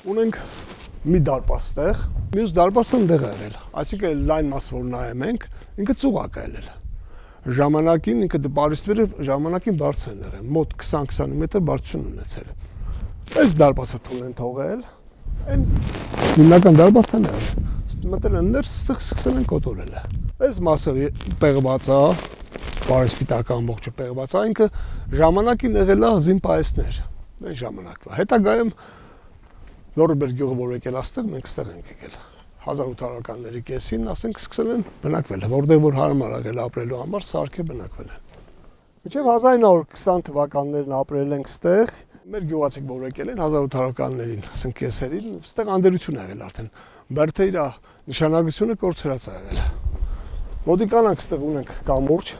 Ունենք մի դարպաս տեղ, մյուս դարպասը ընդեղ է եղել, այսինքն լայն մասը որ նայում ենք, ինքը ծուղակ է եղել։ Ժամանակին ինքը բարիստները ժամանակին բարձր են եղել, մոտ 20-20 մետր բարձրություն ունեցել։ Այս դարպասը թույլ են թողել, այն հիմնական դարպասն է եղել։ Մտել են ներս, ստեղ սկսել են կոտորել։ Այս մասը պեղված է, բարիսպիտակ ամբողջը պեղված է, ինքը ժամանակին եղել է զին պայեսներ, այն ժամանակվա։ Հետագայում Լորբեր գյուղը որ եկել աստեղ, մենք ստեղ ենք եկել։ 1800-ականների կեսին, ասենք, սկսել են բնակվել, որտեղ որ հարմար եղել ապրելու համար, սարքեր բնակվել են։ Մինչև 1920 թվականներն ապրել ենք ստեղ, մեր գյուղացիք որ եկել են 1800-ականներին, ասենք կեսերին, ստեղ անդերություն ա եղել արդեն։ Բերդը իր նշանակությունը կորցրած ա եղել։ Մոտիկանանք ստեղ ունենք կամուրջ։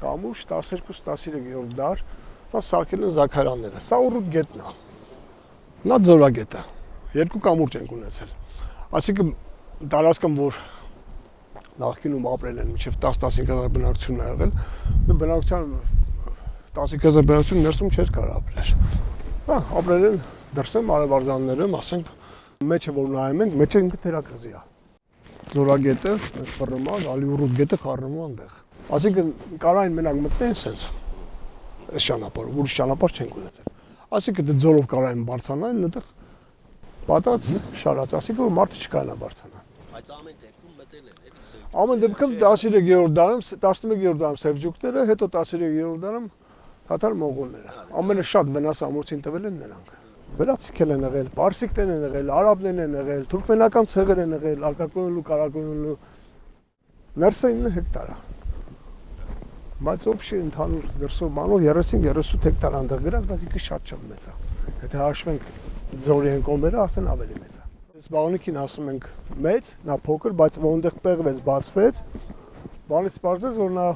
Կամուրջ 12-13-րդ դար, սա սարքել են Զաքարյանները, սա ուռուտ գետն է, նա ձորագետը, երկու կամուրջ ենք ունեցել, այսինքն տարածքն որ նախկինում ապրել են մինչև 10-15 հազար բնակություն է եղել, բնակության 15 հազար բնակություն ներսում չէր կարող ապրել, ապրել են դրսում արևարձանները, ասենք մեջը որ նայում ենք, մեջը ինքը թերակղզի է, ձորագետը, այս ֆռնումա, գալի ուռուտ գետը խառնում այնտեղ։ Այսինքն կարային մենակ մտնեն սենց այս ճանապարհով, ուրիշ ճանապարհ չենք ունեցել։ Այսինքն դե ձորով կարային բարձրանալ, այնտեղ պատած շարած, այսինքն որ մարդը չկայանա բարձրանալ։ Բայց ամեն դեպքում մտել են, էլի սև։ Ամեն դեպքում 13-րդ դարում, 11-րդ դարում սելջուկները, հետո 13-րդ դարում թաթար մողոլները։ Ամենաշատ վնաս ամրոցին տվել են նրանք։ Վերացիքել են եղել, պարսիկներ են եղել, արաբներ են եղել, թուրքմենական ցեղեր են եղել, արկակոնելու, կարակոնելու։ Ներսը 9 հեկտար է։ Բայց օբշի ընդհանուր դրսով բանով 30-38 հեկտար այնտեղ գրած, բայց ինքը շատ մեծ է։ Եթե հաշվենք ձորի են կողմերը, ասեն ավելի մեծ է։ Այս բաղնիքին ասում ենք մեծ, նա փոքր, բայց որտեղ պեղվեց, բացվեց, բանից բարձր որ նա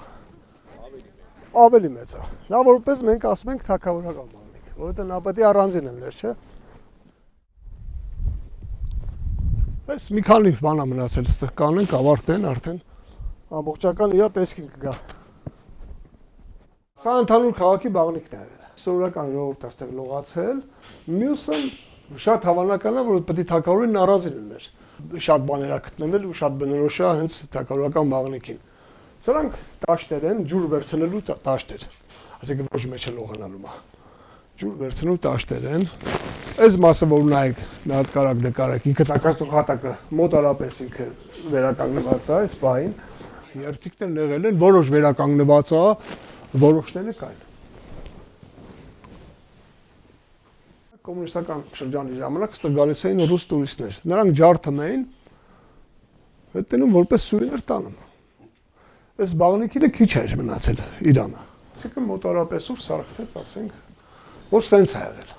ավելի մեծ է։ Նա որպես մենք ասում ենք թագավորական բաղնիկ, որովհետև նա պետք է առանձին լիներ, չէ՞։ Այս մի քանի բան է մնացել, այստեղ կանենք, ավարտեն արդեն ամբողջական իր տեսքին կգա։ Սա ընդհանուր քաղաքի բաղնիքն է եղել։ Սովորական ժողովուրդը այստեղ լողացել, մյուսը շատ հավանական է, որ պետք է թագավորին առանձին լիներ։ Շատ բաներ ա գտնվել ու շատ բնորոշ է հենց թագավորական բաղնիքին։ Սրանք տաշտեր են, ջուր վերցնելու տաշտեր։ Այսինքն ոչ մեջը լողանալու մա։ Ջուր վերցնելու տաշտեր են։ Այս մասը որ նայեք, մի հատ կարակ նկարեք, ինքը տակաստող հատակը մոտարապես ինքը վերականգնված է այս բային։ Երթիկներն եղել են, որոշ վերականգնված է, որոշները կային։ Կոմունիստական շրջանի ժամանակ ստեղ գալիս էին ռուս տուրիստներ։ Նրանք ջարդում էին, հետենում որպես սուրիներ տանում։ Այս բաղնիքինը քիչ էր մնացել Իրանը։ Այսինքն մոտարապես ու սարքվեց, ասենք, որ սենց է եղել։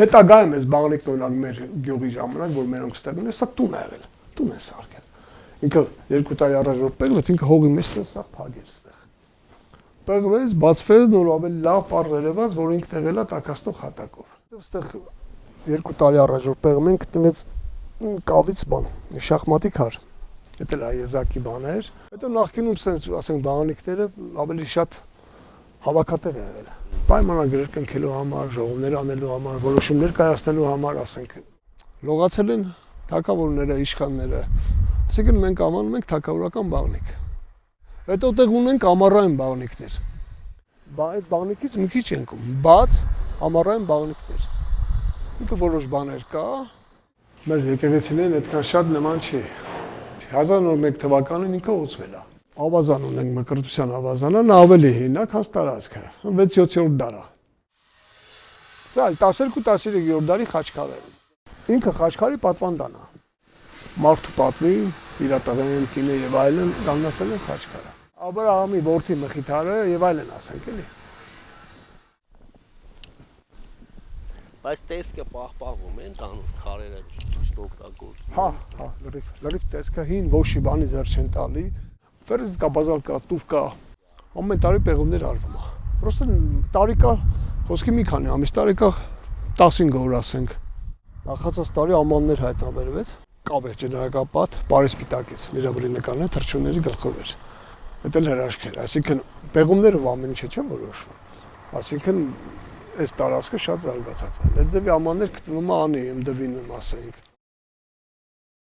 Հետագայում այս բաղնիքն օրինակ մեր գյուղի ժամանակ, որ մենոնք ստեղ ունեն, սա տուն է եղել, տուն է սարքել։ Ինքը 2 տարի առաջ որ պեղվեց, ինքը հողի մեջ սա փագեց ստեղ։ Պեղվեց, բացվեց, նոր ավելի լավ պար վերևած, որ ինքն եղել է տակաստող հատակով։ Այստեղ 2 տարի առաջ որ պեղում են գտնվեց կավից բան, շախմատի քար։ Դա էլ այեզակի բան էր։ Հետո նախկինում սենց ասենք բաղանիքները ավելի շատ հավաքատեղ եղել։ Պայմանագրեր կնքելու համար, ժողովներ անելու համար, որոշումներ կայացնելու համար, ասենք լողացել են թագավորները, իշխանները։ Այսինքն մենք անվանում ենք թագավորական բաղնիք։ Հետո տեղ ունենք ամառային բաղնիքներ։ Այդ բաղնիքից մի քիչ ենք բաց ամառային բաղնիքներ։ Ինքը որոշ բաներ կա։ Մեր եկեղեցիներին այդքան շատ նման չի։ 1901 թվականին ինքը ոցվել է։ Ավազան ունենք Մկրտության ավազանը, նա ավելի հին է, քան տարածքը, 6-7-րդ դար է։ Սա 12-13-րդ դարի խաչքարեր են։ Ինքը խաչքարի պատվանդան է։ Մարդու պատվի, իր տղեն, կինը եւ այլն կանգնացել են խաչքարը։ Աբրահամի որդի Մխիթարը եւ այլն ասենք էլի։ Բայց տեսքը պահպանվում է, ընդհանուր քարերը ճիշտ օգտագործվում։ Հա, լրիվ տեսքը հին ոչի բանի ձեռ չեն տալի։ Ֆերեզ կա, բազալ կա, տուֆ կա, ամեն տարի պեղումներ արվում է։ Պրոստը տարի կա, խոսքի մի քանի ամիս տարի կա 15 օր ասենք։ Նախացած տարի ամաններ հայտնաբերվեց, կավ էր ջնարակապատ, բարեսպիտակից, իր վրի նկարն է թռչունների գլխով էր։ Դա էլ հրաշք էր, այսինքն պեղումներով ամեն ինչը չէ որոշվում։ Այսինքն այս տարածքը շատ զարգացած է։ Այդ ձևի ամաններ գտնվում է անի, ըմդվինում ասենք։